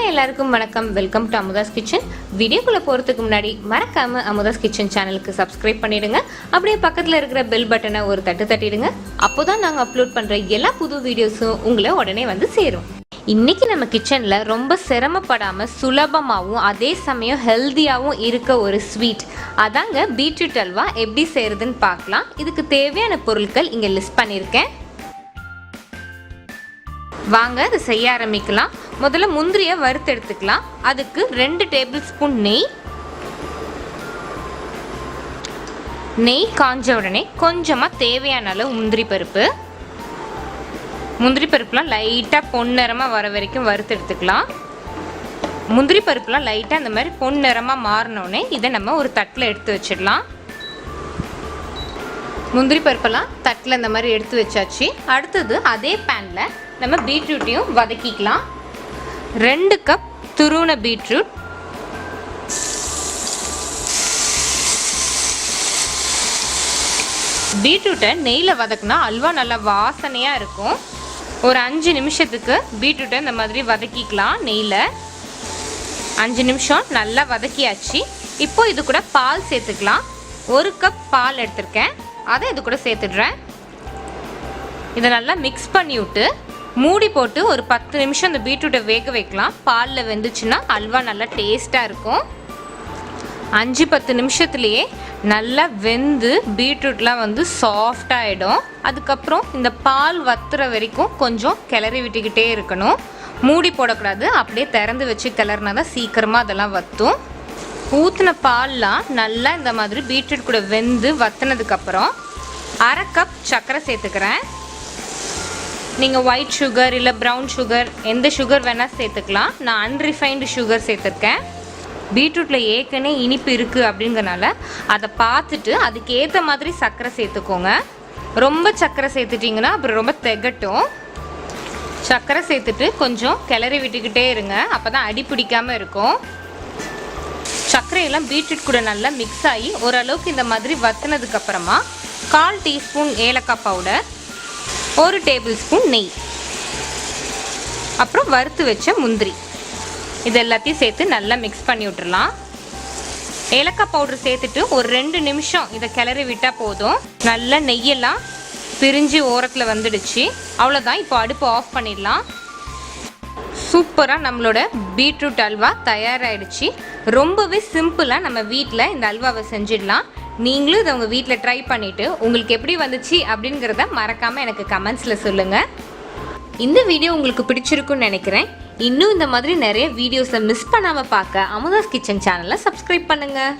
Hi எல்லாருக்கும் வணக்கம். Welcome to Amudha's kitchen. வீடியோக்குள்ளே போகிறதுக்கு முன்னாடி மறக்காமல் அமுதாஸ் கிச்சன் சேனலுக்கு சப்ஸ்கிரைப் பண்ணிவிடுங்க. அப்படியே பக்கத்தில் இருக்கிற பெல் பட்டனை ஒரு தட்டிடுங்க. அப்போ தான் நாங்கள் அப்லோட் பண்ணுற எல்லா புது வீடியோஸும் உங்களை உடனே வந்து சேரும். இன்றைக்கி நம்ம கிச்சனில் ரொம்ப சிரமப்படாமல் சுலபமாகவும் அதே சமயம் ஹெல்த்தியாகவும் இருக்க ஒரு ஸ்வீட், அதாங்க பீட்ரூட் அல்வா. எப்படி செய்கிறதுன்னு பார்க்கலாம். இதுக்கு தேவையான பொருட்கள் இங்கே லிஸ்ட் பண்ணியிருக்கேன். வாங்க இதை செய்ய ஆரம்பிக்கலாம். முதல்ல முந்திரியை வறுத்து எடுத்துக்கலாம். அதுக்கு 2 டேபிள் ஸ்பூன் நெய் காஞ்ச உடனே கொஞ்சமாக தேவையான அளவு முந்திரி பருப்புலாம் லைட்டாக பொன்னிறமாக வர வரைக்கும் வறுத்து எடுத்துக்கலாம். முந்திரி பருப்புலாம் லைட்டாக இந்த மாதிரி பொன்னிறமாக மாறினோடனே இதை நம்ம ஒரு தட்டில் எடுத்து வச்சிடலாம். முந்திரி பருப்பெல்லாம் தட்டில் இந்த மாதிரி எடுத்து வச்சாச்சு. அடுத்தது அதே பேனில் நம்ம பீட்ரூட்டையும் வதக்கிக்கலாம். 2 கப் துருவின பீட்ரூட், பீட்ரூட்டை நெய்யில் வதக்குனா அல்வா நல்லா வாசனையாக இருக்கும். ஒரு 5 நிமிஷத்துக்கு பீட்ரூட்டை இந்த மாதிரி வதக்கிக்கலாம். நெய்யில் 5 நிமிஷம் நல்லா வதக்கியாச்சு. இப்போ இது கூட பால் சேர்த்துக்கலாம். 1 கப் பால் எடுத்திருக்கேன், அதை இது கூட சேர்த்துடுறேன். இதை நல்லா மிக்ஸ் பண்ணி விட்டு மூடி போட்டு ஒரு 10 நிமிஷம் இந்த பீட்ரூட்டை வேக வைக்கலாம். பாலில் வெந்துச்சுன்னா அல்வா நல்லா டேஸ்ட்டாக இருக்கும். 5-10 நிமிஷத்துலேயே நல்லா வெந்து பீட்ரூட்லாம் வந்து சாஃப்டாகிடும். அதுக்கப்புறம் இந்த பால் வத்துற வரைக்கும் கொஞ்சம் கிளறி விட்டுக்கிட்டே இருக்கணும். மூடி போடக்கூடாது, அப்படியே திறந்து வச்சு கிளறினா தான் சீக்கிரமாக அதெல்லாம் வற்றும். ஊற்றின பால்லாம் நல்லா இந்த மாதிரி பீட்ரூட் கூட வெந்து வற்றினதுக்கப்புறம் 1/2 கப் சர்க்கரை சேர்த்துக்கிறேன். நீங்கள் ஒயிட் சுகர் இல்லை ப்ரௌன் சுகர் எந்த சுகர் வேணால் சேர்த்துக்கலாம். நான் அன்ரிஃபைன்டு சுகர் சேர்த்துருக்கேன். பீட்ரூட்டில் ஏற்கனவே இனிப்பு இருக்குது அப்படிங்கிறனால அதை பார்த்துட்டு அதுக்கு ஏற்ற மாதிரி சர்க்கரை சேர்த்துக்கோங்க. ரொம்ப சர்க்கரை சேர்த்துட்டிங்கன்னா அப்புறம் ரொம்ப திகட்டும். சர்க்கரை சேர்த்துட்டு கொஞ்சம் கிளறி விட்டுக்கிட்டே இருங்க, அப்போ தான் அடி பிடிக்காமல் இருக்கும். சர்க்கரையெல்லாம் பீட்ரூட் கூட நல்லா மிக்ஸ் ஆகி ஓரளவுக்கு இந்த மாதிரி வற்றினதுக்கப்புறமா 1/4 டீஸ்பூன் ஏலக்காய் பவுடர், 1 டேபிள் ஸ்பூன் நெய், அப்புறம் வறுத்து வச்ச முந்திரி, இது எல்லாத்தையும் சேர்த்து நல்லா மிக்ஸ் பண்ணி விட்டுறலாம். ஏலக்காய் பவுடர் சேர்த்துட்டு ஒரு 2 நிமிஷம் இதை கிளறி விட்டால் போதும். நல்லா நெய்யெல்லாம் பிரிஞ்சு ஓரத்தில் வந்துடுச்சு. அவ்வளோதான், இப்போ அடுப்பு ஆஃப் பண்ணிடலாம். சூப்பராக நம்மளோட பீட்ரூட் அல்வா தயாராகிடுச்சு. ரொம்பவே சிம்பிளாக நம்ம வீட்டில் இந்த அல்வாவை செஞ்சிடலாம். நீங்களும் இதை உங்கள் வீட்டில் ட்ரை பண்ணிவிட்டு உங்களுக்கு எப்படி வந்துச்சு அப்படிங்கிறத மறக்காமல் எனக்கு கமெண்ட்ஸில் சொல்லுங்கள். இந்த வீடியோ உங்களுக்கு பிடிச்சிருக்குன்னு நினைக்கிறேன். இன்னும் இந்த மாதிரி நிறைய வீடியோஸை மிஸ் பண்ணாமல் பார்க்க அமுதாஸ் கிச்சன் சேனலை சப்ஸ்கிரைப் பண்ணுங்கள்.